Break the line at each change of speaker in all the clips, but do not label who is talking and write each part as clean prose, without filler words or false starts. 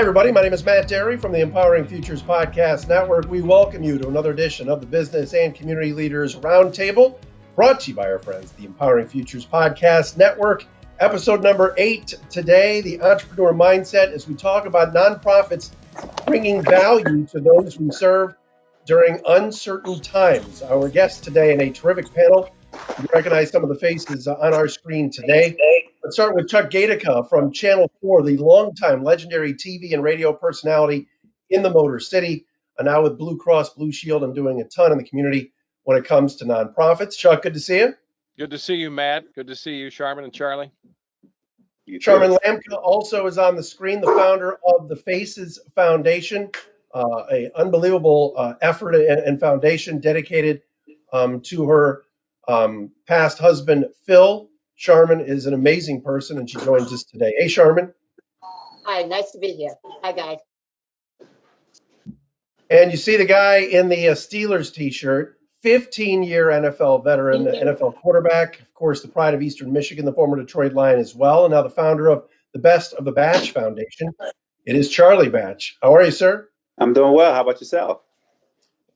Hi, everybody. My name is Matt Derry from the Empowering Futures Podcast Network. We welcome you to another edition of the Business and Community Leaders Roundtable, brought to you by our friends, the Empowering Futures Podcast Network. Episode number 8 today, the entrepreneur mindset, as we talk about nonprofits bringing value to those we serve during uncertain times. Our guest today in a terrific panel. You recognize some of the faces on our screen today. Let's start with Chuck Gatica from Channel 4, the longtime legendary TV and radio personality in the Motor City, and now with Blue Cross Blue Shield and doing a ton in the community when it comes to nonprofits. Chuck, good to see you.
Good to see you, Matt. Good to see you, Sharman and Charlie.
Sharman Lamka also is on the screen, the founder of the Faces Foundation, an unbelievable effort and foundation dedicated to her past husband, Phil. Sharman is an amazing person, and she joins us today. Hey, Sharman.
Hi, nice to be here. Hi, guys.
And you see the guy in the Steelers t-shirt, 15-year NFL veteran, NFL quarterback, of course, the pride of Eastern Michigan, the former Detroit Lion as well, and now the founder of the Best of the Batch Foundation. It is Charlie Batch. How are you, sir?
I'm doing well. How about yourself?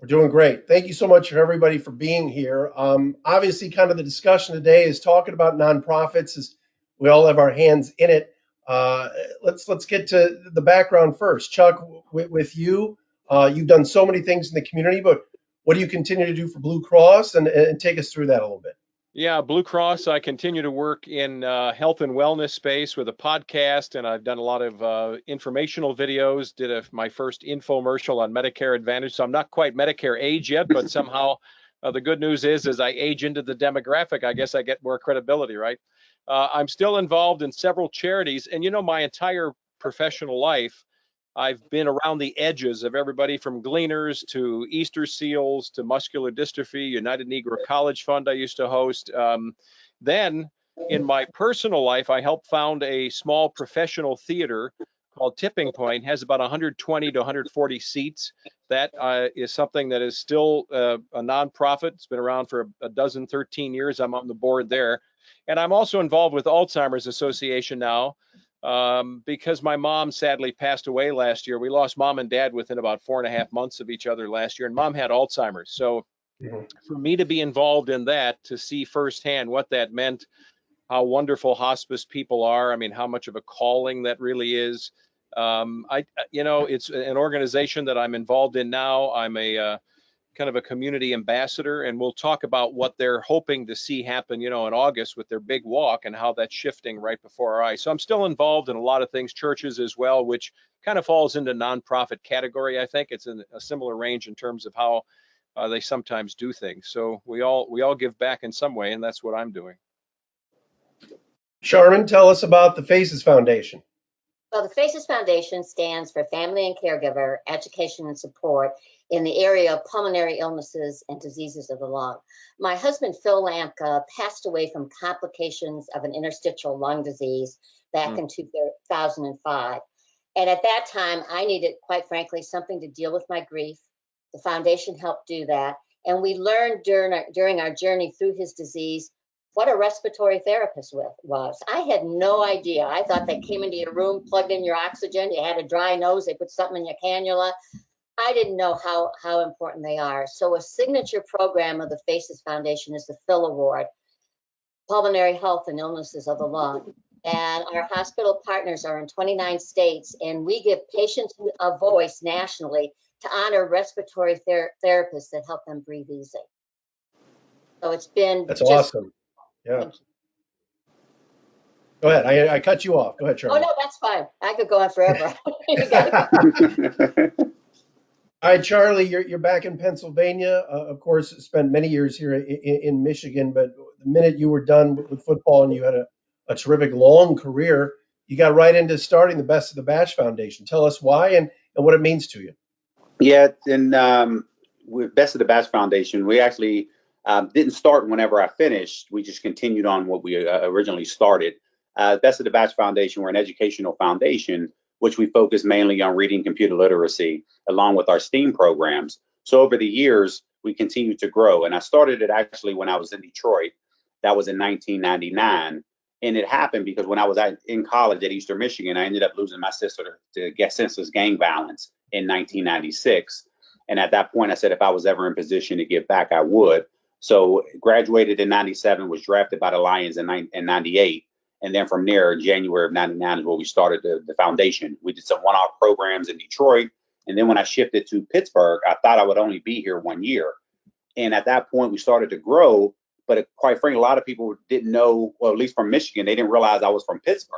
We're doing great. Thank you so much for everybody for being here. Obviously, kind of the discussion today is talking about nonprofits, as we all have our hands in it. Let's get to the background first. Chuck, with you, you've done so many things in the community, but what do you continue to do for Blue Cross? And take us through that a little bit.
Yeah, Blue Cross, I continue to work in health and wellness space with a podcast, and I've done a lot of informational videos, did my first infomercial on Medicare Advantage. So I'm not quite Medicare age yet, but somehow the good news is as I age into the demographic, I guess I get more credibility, right? I'm still involved in several charities, and my entire professional life, I've been around the edges of everybody from Gleaners to Easter Seals to Muscular Dystrophy, United Negro College Fund I used to host. Then in my personal life, I helped found a small professional theater called Tipping Point. It has about 120 to 140 seats. That is something that is still a nonprofit. It's been around for a dozen, 13 years. I'm on the board there. And I'm also involved with Alzheimer's Association now. Because my mom sadly passed away last year. We lost mom and dad within about 4.5 months of each other last year, and mom had Alzheimer's. So for me to be involved in that, to see firsthand what that meant, how wonderful hospice people are, I mean, how much of a calling that really is. It's an organization that I'm involved in now. I'm a kind of a community ambassador, and we'll talk about what they're hoping to see happen, in August with their big walk and how that's shifting right before our eyes. So I'm still involved in a lot of things, churches as well, which kind of falls into nonprofit category. I think it's in a similar range in terms of how they sometimes do things. So we all give back in some way, and that's what I'm doing.
Sharman, tell us about the Faces Foundation.
Well, the Faces Foundation stands for Family and Caregiver Education and Support in the area of pulmonary illnesses and diseases of the lung. My husband, Phil Lamka, passed away from complications of an interstitial lung disease back in 2005. And at that time, I needed, quite frankly, something to deal with my grief. The foundation helped do that. And we learned during our journey through his disease what a respiratory therapist was. I had no idea. I thought they came into your room, plugged in your oxygen, you had a dry nose, they put something in your cannula. I didn't know how important they are. So a signature program of the Faces Foundation is the Phil Award, Pulmonary Health and Illnesses of the Lung. And our hospital partners are in 29 states, and we give patients a voice nationally to honor respiratory therapists that help them breathe easy. So it's been
awesome. Yeah. Go ahead. I cut you off. Go ahead, Charlie.
Oh, no, that's fine. I could go on forever.
All right, Charlie, you're back in Pennsylvania. Of course, spent many years here in Michigan, but the minute you were done with football and you had a terrific long career, you got right into starting the Best of the Batch Foundation. Tell us why and what it means to you.
Yeah, and with Best of the Batch Foundation, we actually didn't start whenever I finished. We just continued on what we originally started. Best of the Batch Foundation, we're an educational foundation, which we focus mainly on reading computer literacy, along with our STEAM programs. So over the years, we continued to grow. And I started it actually when I was in Detroit. That was in 1999. And it happened because when I was in college at Eastern Michigan, I ended up losing my sister to senseless gang violence in 1996. And at that point, I said if I was ever in position to give back, I would. So graduated in 97, was drafted by the Lions in 98. And then from there, January of 99 is where we started the foundation. We did some one-off programs in Detroit. And then when I shifted to Pittsburgh, I thought I would only be here 1 year. And at that point, we started to grow. But quite frankly, a lot of people didn't know, well, at least from Michigan, they didn't realize I was from Pittsburgh.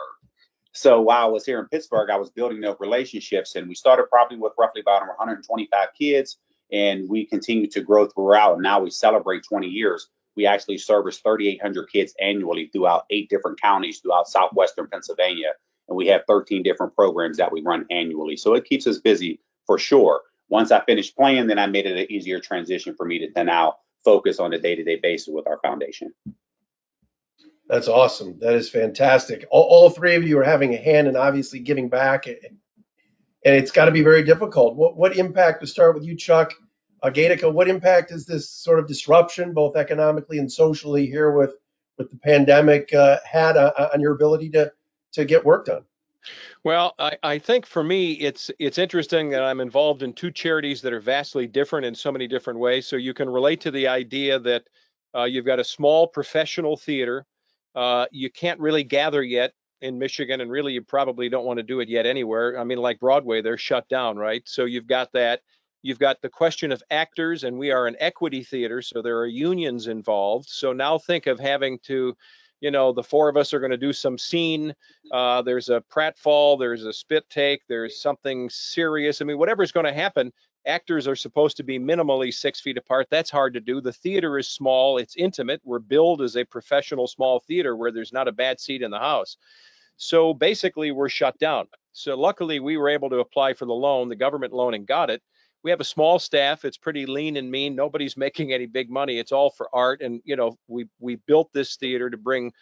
So while I was here in Pittsburgh, I was building up relationships. And we started probably with roughly about 125 kids. And we continued to grow throughout. And now we celebrate 20 years. We actually service 3,800 kids annually throughout 8 different counties throughout southwestern Pennsylvania. And we have 13 different programs that we run annually. So it keeps us busy for sure. Once I finished playing, then I made it an easier transition for me to now focus on a day-to-day basis with our foundation.
That's awesome. That is fantastic. All three of you are having a hand and obviously giving back, and it's got to be very difficult. What impact, to start with you, Chuck, Gatica, what impact is this sort of disruption, both economically and socially here with the pandemic had on your ability to get work done?
Well, I think for me, it's interesting that I'm involved in 2 charities that are vastly different in so many different ways. So you can relate to the idea that you've got a small professional theater. You can't really gather yet in Michigan, and really you probably don't want to do it yet anywhere. I mean, like Broadway, they're shut down, right? So you've got that. You've got the question of actors, and we are an equity theater, so there are unions involved. So now think of having to, the 4 of us are going to do some scene. There's a pratfall, there's a spit take, there's something serious. I mean, whatever's going to happen, actors are supposed to be minimally 6 feet apart. That's hard to do. The theater is small, it's intimate. We're billed as a professional small theater where there's not a bad seat in the house. So basically, we're shut down. So luckily, we were able to apply for the loan, the government loan, and got it. We have a small staff. It's pretty lean and mean. Nobody's making any big money. It's all for art. And, we built this theater to bring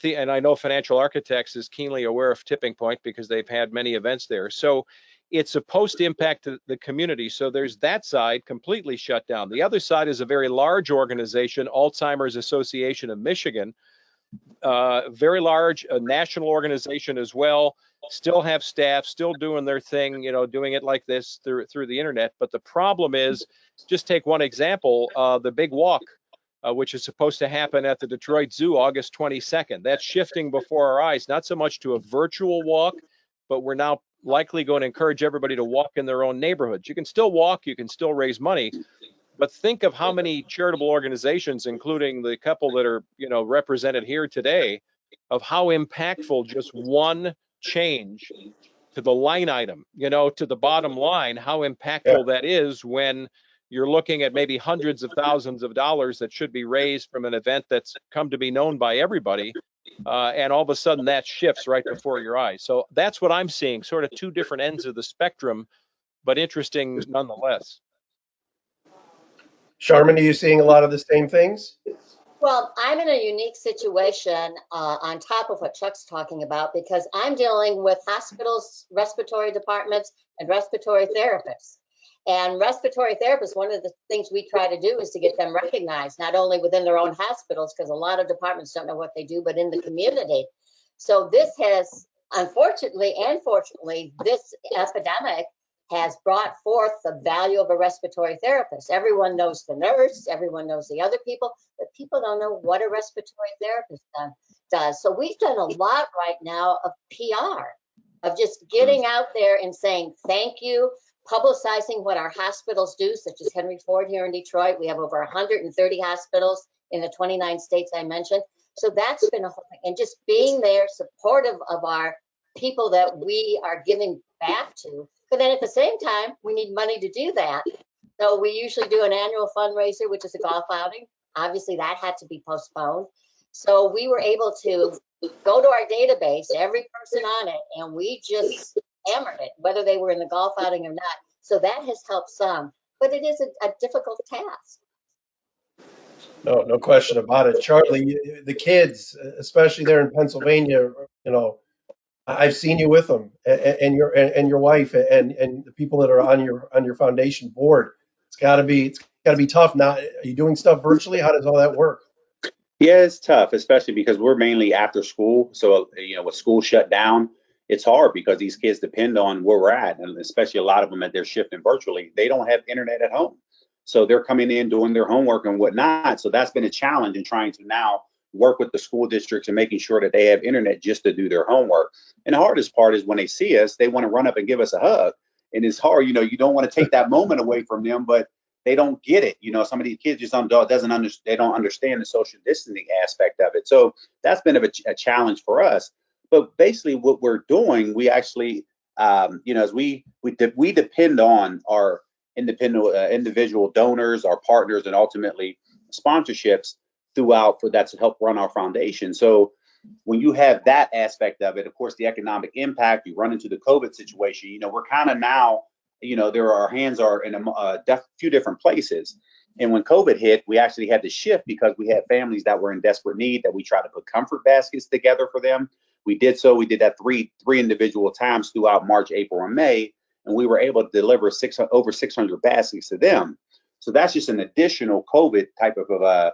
and I know Financial Architects is keenly aware of Tipping Point because they've had many events there. So it's supposed to impact the community. So there's that side completely shut down. The other side is a very large organization, Alzheimer's Association of Michigan, very large, a national organization as well. Still have staff, still doing their thing, doing it like this through the internet. But the problem is, just take one example, the big walk, which is supposed to happen at the Detroit Zoo August 22nd. That's shifting before our eyes, not so much to a virtual walk, but we're now likely going to encourage everybody to walk in their own neighborhoods. You can still walk, you can still raise money, but think of how many charitable organizations, including the couple that are, represented here today, of how impactful just one change to the line item, to the bottom line, how impactful that is when you're looking at maybe hundreds of thousands of dollars that should be raised from an event that's come to be known by everybody. And all of a sudden that shifts right before your eyes. So that's what I'm seeing, sort of 2 different ends of the spectrum, but interesting nonetheless.
Sharman, are you seeing a lot of the same things?
Well, I'm in a unique situation on top of what Chuck's talking about because I'm dealing with hospitals, respiratory departments, and respiratory therapists. And respiratory therapists, one of the things we try to do is to get them recognized, not only within their own hospitals, because a lot of departments don't know what they do, but in the community. So this has, unfortunately and fortunately, this epidemic has brought forth the value of a respiratory therapist. Everyone knows the nurse, everyone knows the other people, but people don't know what a respiratory therapist does. So we've done a lot right now of PR, of just getting out there and saying thank you, publicizing what our hospitals do, such as Henry Ford here in Detroit. We have over 130 hospitals in the 29 states I mentioned. So that's been a whole thing. And just being there, supportive of our people that we are giving back to. But then at the same time, we need money to do that. So we usually do an annual fundraiser, which is a golf outing. Obviously, that had to be postponed. So we were able to go to our database, every person on it, and we just hammered it, whether they were in the golf outing or not. So that has helped some, but it is a difficult task.
No question about it. Charlie, the kids, especially there in Pennsylvania, I've seen you with them and your wife and the people that are on your foundation board. It's got to be tough. Now, are you doing stuff virtually? How does all that work?
Yeah, it's tough, especially because we're mainly after school. So, with school shut down, it's hard because these kids depend on where we're at. And especially a lot of them at their shifting virtually, they don't have internet at home. So they're coming in doing their homework and whatnot. So that's been a challenge in trying to now work with the school districts and making sure that they have internet just to do their homework. And the hardest part is when they see us, they want to run up and give us a hug. And it's hard, you don't want to take that moment away from them, but they don't get it. Some of these kids just doesn't understand. They don't understand the social distancing aspect of it. So that's been a challenge for us. But basically, what we're doing, we actually, as we depend on our independent individual donors, our partners, and ultimately sponsorships throughout for that to help run our foundation. So when you have that aspect of it, of course, the economic impact, you run into the COVID situation. We're kind of now our hands are in a few different places. And when COVID hit, we actually had to shift because we had families that were in desperate need that we tried to put comfort baskets together for them. We did so. We did that three individual times throughout March, April, and May, and we were able to deliver over 600 baskets to them. So that's just an additional COVID type of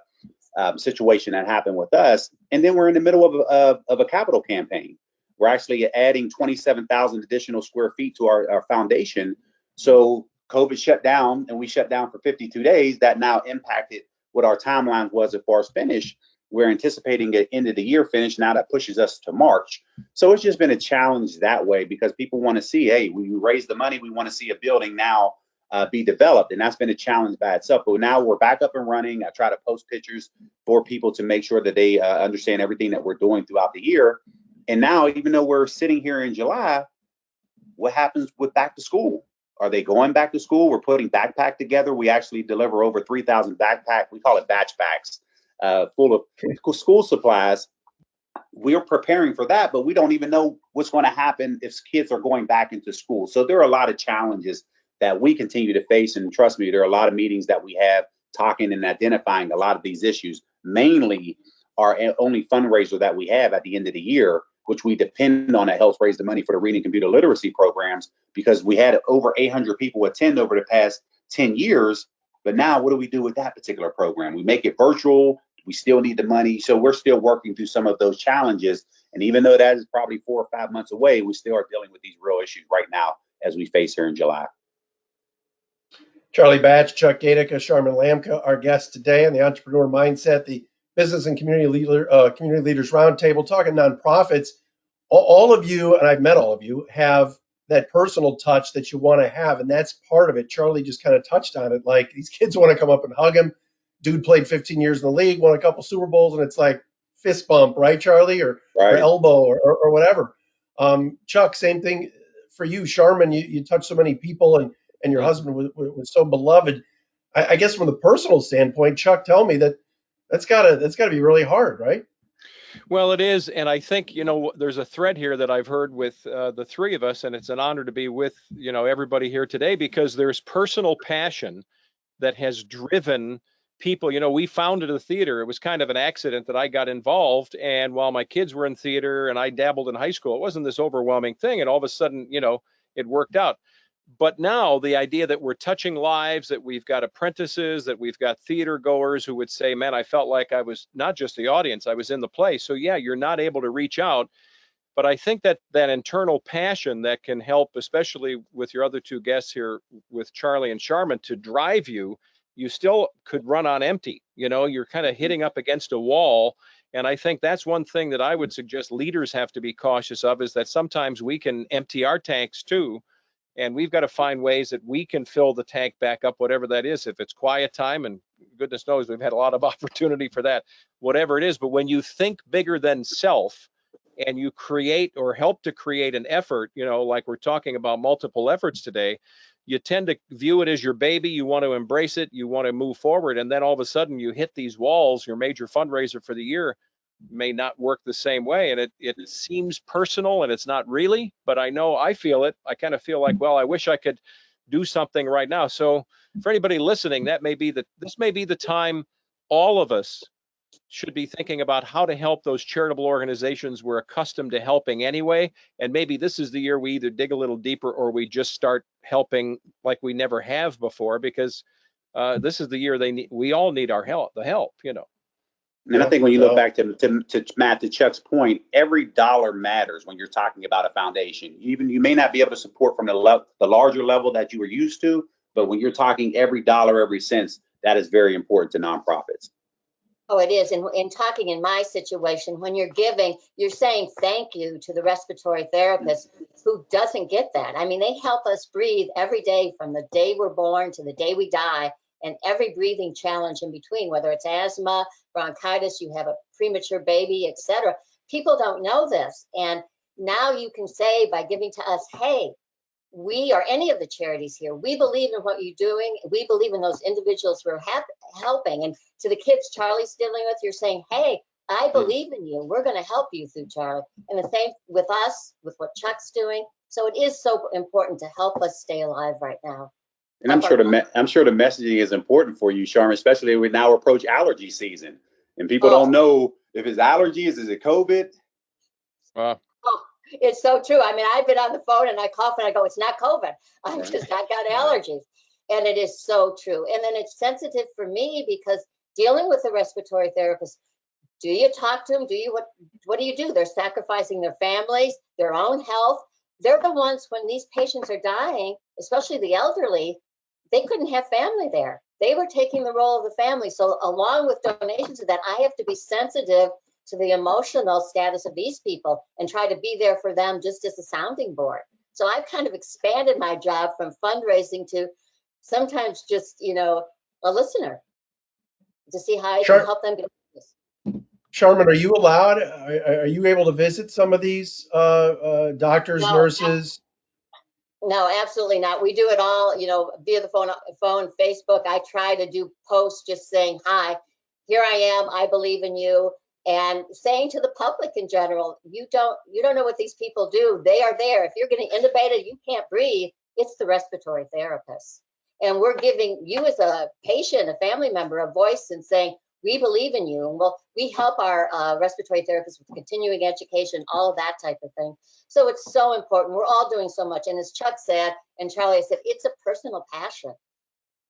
situation that happened with us. And then we're in the middle of a capital campaign. We're actually adding 27,000 additional square feet to our foundation. So COVID shut down and we shut down for 52 days. That now impacted what our timeline was as far as finish. We're anticipating an end of the year finish. Now that pushes us to March. So it's just been a challenge that way because people want to see, hey, we raised the money. We want to see a building now be developed. And that's been a challenge by itself. But now we're back up and running. I try to post pictures for people to make sure that they understand everything that we're doing throughout the year. And now, even though we're sitting here in July, what happens with back to school? Are they going back to school? We're putting backpack together. We actually deliver over 3,000 backpack. We call it batch packs, full of school supplies. We're preparing for that, but we don't even know what's going to happen if kids are going back into school. So there are a lot of challenges that we continue to face. And trust me, there are a lot of meetings that we have talking and identifying a lot of these issues. Mainly our only fundraiser that we have at the end of the year, which we depend on, that helps raise the money for the reading computer literacy programs, because we had over 800 people attend over the past 10 years. But now what do we do with that particular program? We make it virtual. We still need the money. So we're still working through some of those challenges. And even though that is probably 4 or 5 months away, we still are dealing with these real issues right now as we face here in July.
Charlie Batch, Chuck Gatica, Sharman Lamka, our guests today on the Entrepreneur Mindset, the Business and Community Leaders Roundtable, talking nonprofits. All of you, and I've met all of you, have that personal touch that you want to have, and that's part of it. Charlie just kind of touched on it. Like, these kids want to come up and hug him. Dude played 15 years in the league, won a couple Super Bowls, and it's like fist bump, right, Charlie, or
Right.
elbow, or whatever. Chuck, same thing for you. Sharman, you touched so many people, and your husband was so beloved. I guess from the personal standpoint, Chuck, tell me that's gotta be really hard, right?
Well, it is. And I think, there's a thread here that I've heard with the three of us, and it's an honor to be with, everybody here today, because there's personal passion that has driven people. We founded a theater. It was kind of an accident that I got involved. And while my kids were in theater and I dabbled in high school, it wasn't this overwhelming thing. And all of a sudden, it worked out. But now the idea that we're touching lives, that we've got apprentices, that we've got theater goers who would say, man, I felt like I was not just the audience, I was in the play. So yeah, you're not able to reach out. But I think that that internal passion that can help, especially with your other two guests here, with Charlie and Sharman, to drive you, you still could run on empty. You're kind of hitting up against a wall. And I think that's one thing that I would suggest leaders have to be cautious of, is that sometimes we can empty our tanks too. And we've got to find ways that we can fill the tank back up, whatever that is. If it's quiet time, and goodness knows we've had a lot of opportunity for that, whatever it is. But when you think bigger than self, and you create or help to create an effort, like we're talking about multiple efforts today, you tend to view it as your baby. You want to embrace it. You want to move forward. And then all of a sudden you hit these walls. Your major fundraiser for the year may not work the same way. And it seems personal, and it's not really, but I know I feel it. I kind of feel like, well, I wish I could do something right now. So for anybody listening, this may be the time all of us should be thinking about how to help those charitable organizations we're accustomed to helping anyway. And maybe this is the year we either dig a little deeper or we just start helping like we never have before, because this is the year we all need our help, the help.
And I think when you look
No.
back to Matt, to Chuck's point, every dollar matters when you're talking about a foundation. Even you may not be able to support from the larger level that you were used to, but when you're talking every dollar, every cent, that is very important to nonprofits.
Oh, it is. And in talking in my situation, when you're giving, you're saying thank you to the respiratory therapist who doesn't get that. I mean, they help us breathe every day from the day we're born to the day we die, and every breathing challenge in between, whether it's asthma, bronchitis, you have a premature baby, etc. People don't know this. And now you can say by giving to us, hey, we or any of the charities here, we believe in what you're doing. We believe in those individuals we're helping. And to the kids Charlie's dealing with, you're saying, hey, I believe in you. We're going to help you through Charlie. And the same with us, with what Chuck's doing. So it is so important to help us stay alive right now.
And I'm sure the messaging is important for you, Sharman, especially we now approach allergy season, and people don't know if it's allergies, is it COVID?
It's so true. I mean, I've been on the phone and I cough and I go, it's not COVID. I got allergies. And it is so true. And then it's sensitive for me because dealing with a respiratory therapist, do you talk to them? What do you do? They're sacrificing their families, their own health. They're the ones when these patients are dying, especially the elderly, they couldn't have family there. They were taking the role of the family. So along with donations of that, I have to be sensitive to the emotional status of these people and try to be there for them just as a sounding board. So I've kind of expanded my job from fundraising to sometimes just, a listener to see how I can help them get this.
Sharman, are you allowed? Are you able to visit some of these doctors, nurses?
No, absolutely not. We do it all, via the phone, Facebook. I try to do posts just saying, hi, here I am. I believe in you. And saying to the public in general, you don't know what these people do. They are there. If you're getting intubated, you can't breathe. It's the respiratory therapist. And we're giving you as a patient, a family member, a voice and saying, we believe in you. And we help our respiratory therapists with continuing education, all of that type of thing. So it's so important. We're all doing so much. And as Chuck said, and Charlie said, it's a personal passion.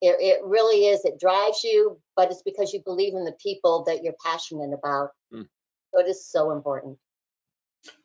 It really is. It drives you, but it's because you believe in the people that you're passionate about. So it is so important.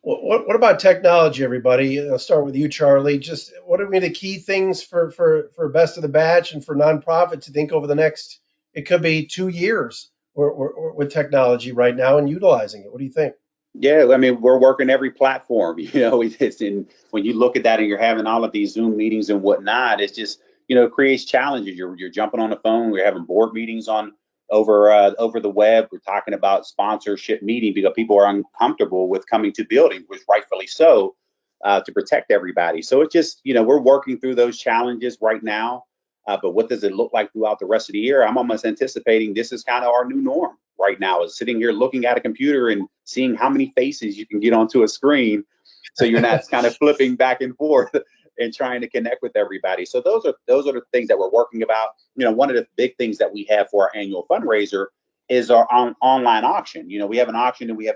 What about technology, everybody? I'll start with you, Charlie. Just what are the key things for Best of the Batch and for nonprofit to think over the next, it could be 2 years with technology right now and utilizing it? What do you think?
Yeah, I mean, we're working every platform, it's when you look at that and you're having all of these Zoom meetings and whatnot, it's just, it creates challenges. You're jumping on the phone. We're having board meetings over the web. We're talking about sponsorship meeting because people are uncomfortable with coming to buildings, which rightfully so, to protect everybody. So it's just, we're working through those challenges right now. But what does it look like throughout the rest of the year? I'm almost anticipating this is kind of our new norm right now, is sitting here looking at a computer and seeing how many faces you can get onto a screen. So you're not kind of flipping back and forth and trying to connect with everybody. So those are the things that we're working about. One of the big things that we have for our annual fundraiser is our online auction. We have an auction and we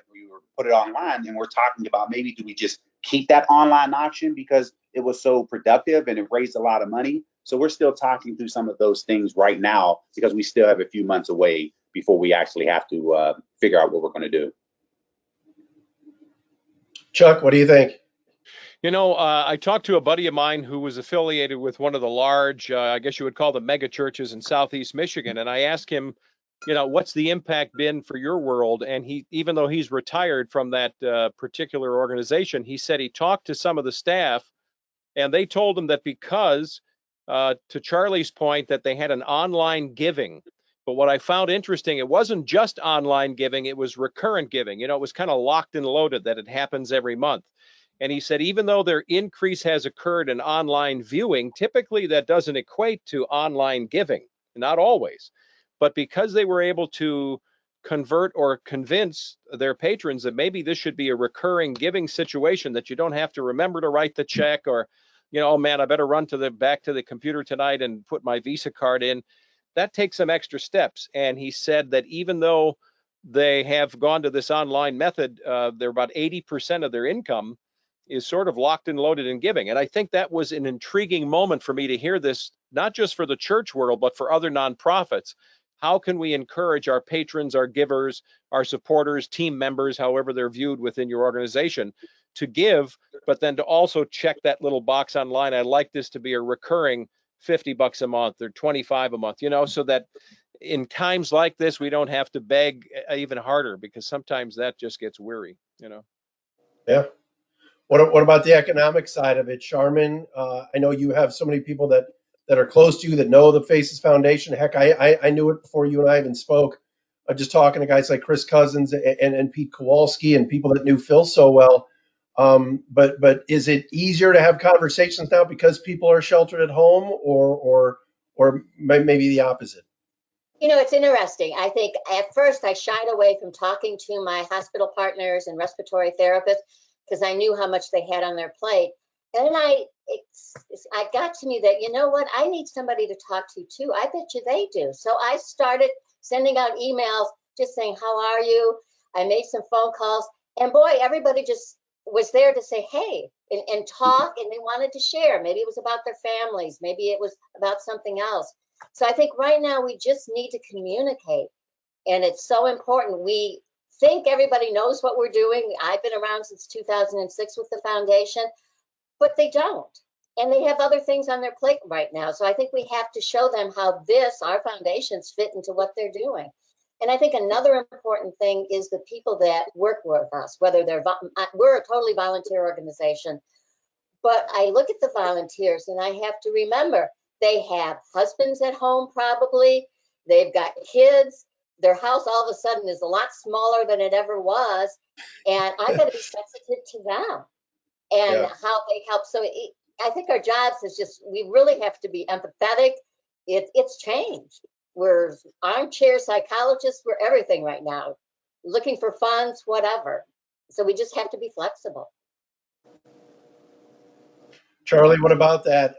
put it online, and we're talking about maybe do we just keep that online auction because it was so productive and it raised a lot of money. So we're still talking through some of those things right now because we still have a few months away before we actually have to figure out what we're going to do.
Chuck, what do you think?
I talked to a buddy of mine who was affiliated with one of the large, I guess you would call them mega churches in Southeast Michigan. And I asked him, what's the impact been for your world? And he, even though he's retired from that particular organization, he said he talked to some of the staff and they told him that because, to Charlie's point, that they had an online giving. But what I found interesting, it wasn't just online giving, it was recurrent giving. It was kind of locked and loaded that it happens every month. And he said, even though their increase has occurred in online viewing, typically that doesn't equate to online giving, not always. But because they were able to convert or convince their patrons that maybe this should be a recurring giving situation, that you don't have to remember to write the check or, oh man, I better run back to the computer tonight and put my Visa card in. That takes some extra steps. And he said that even though they have gone to this online method, they're about 80% of their income is sort of locked and loaded in giving. And I think that was an intriguing moment for me to hear this, not just for the church world, but for other nonprofits, how can we encourage our patrons, our givers, our supporters, team members, however they're viewed within your organization, to give, but then to also check that little box online. I'd like this to be a recurring $50 a month or $25 a month, so that in times like this, we don't have to beg even harder, because sometimes that just gets weary,
Yeah. What about the economic side of it, Sharman? I know you have so many people that are close to you that know the Faces Foundation. Heck, I knew it before you and I even spoke. Just talking to guys like Chris Cousins and Pete Kowalski and people that knew Phil so well. But is it easier to have conversations now because people are sheltered at home, or maybe the opposite?
It's interesting. I think at first I shied away from talking to my hospital partners and respiratory therapists because I knew how much they had on their plate. And then I got to me that, you know what, I need somebody to talk to too. I bet you they do. So I started sending out emails just saying, how are you? I made some phone calls, and boy, everybody just was there to say, hey, and talk, and they wanted to share. Maybe it was about their families. Maybe it was about something else. So I think right now we just need to communicate, and it's so important. We think everybody knows what we're doing. I've been around since 2006 with the foundation, but they don't. And they have other things on their plate right now. So I think we have to show them how our foundations fit into what they're doing. And I think another important thing is the people that work with us, whether we're a totally volunteer organization, but I look at the volunteers and I have to remember they have husbands at home, probably. They've got kids. Their house all of a sudden is a lot smaller than it ever was. And I got to be sensitive to them and how they help. So I think our jobs is just, we really have to be empathetic. It's changed. We're armchair psychologists. We're everything right now, looking for funds, whatever. So we just have to be flexible.
Charlie, what about that?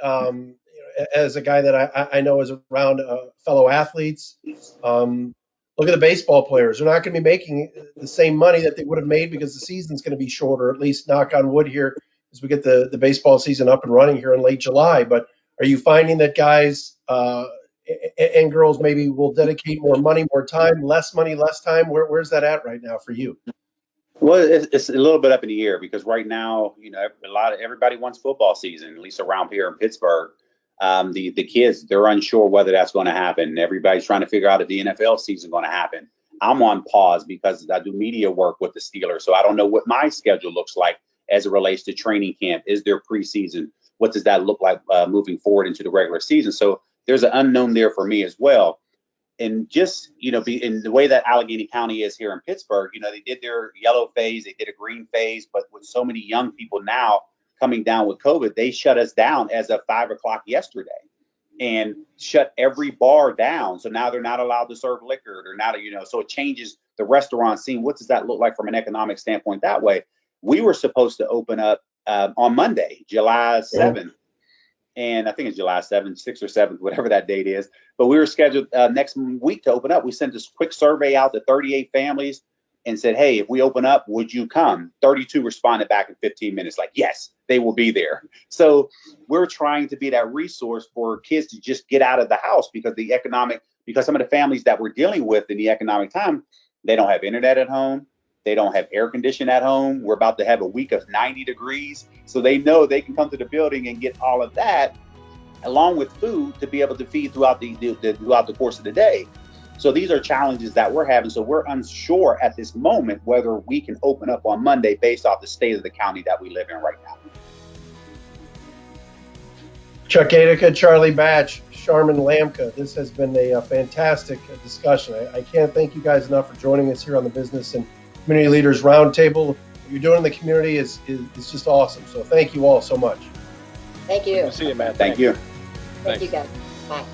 As a guy that I know is around fellow athletes, look at the baseball players. They're not going to be making the same money that they would have made because the season's going to be shorter, at least knock on wood here, as we get the baseball season up and running here in late July. But are you finding that guys and girls maybe will dedicate more money, more time, less money, less time? Where's that at right now for you?
Well, it's a little bit up in the air because right now, everybody wants football season, at least around here in Pittsburgh. The kids, they're unsure whether that's going to happen. Everybody's trying to figure out if the NFL season is going to happen. I'm on pause because I do media work with the Steelers, so I don't know what my schedule looks like as it relates to training camp. Is there preseason? What does that look like moving forward into the regular season? So there's an unknown there for me as well. And just, be in the way that Allegheny County is here in Pittsburgh, they did their yellow phase, they did a green phase, but with so many young people now coming down with COVID, they shut us down as of 5 o'clock yesterday and shut every bar down. So now they're not allowed to serve liquor. They're not, so it changes the restaurant scene. What does that look like from an economic standpoint that way? We were supposed to open up on Monday, July 7th. And I think it's July 7th, 6th or 7th, whatever that date is. But we were scheduled next week to open up. We sent this quick survey out to 38 families and said, hey, if we open up, would you come? 32 responded back in 15 minutes, like, yes, they will be there. So we're trying to be that resource for kids to just get out of the house because some of the families that we're dealing with in the economic time, they don't have internet at home. They don't have air conditioning at home. We're about to have a week of 90 degrees. So they know they can come to the building and get all of that along with food to be able to feed throughout the course of the day. So these are challenges that we're having. So we're unsure at this moment whether we can open up on Monday based off the state of the county that we live in right now.
Chuck Adika, Charlie Batch, Sharman Lamka, this has been a fantastic discussion. I can't thank you guys enough for joining us here on the Business and Community Leaders Roundtable. What you're doing in the community is just awesome. So thank you all so much.
Thank you.
Good to see you, Matt.
Thank you.
Thank you, guys. Bye.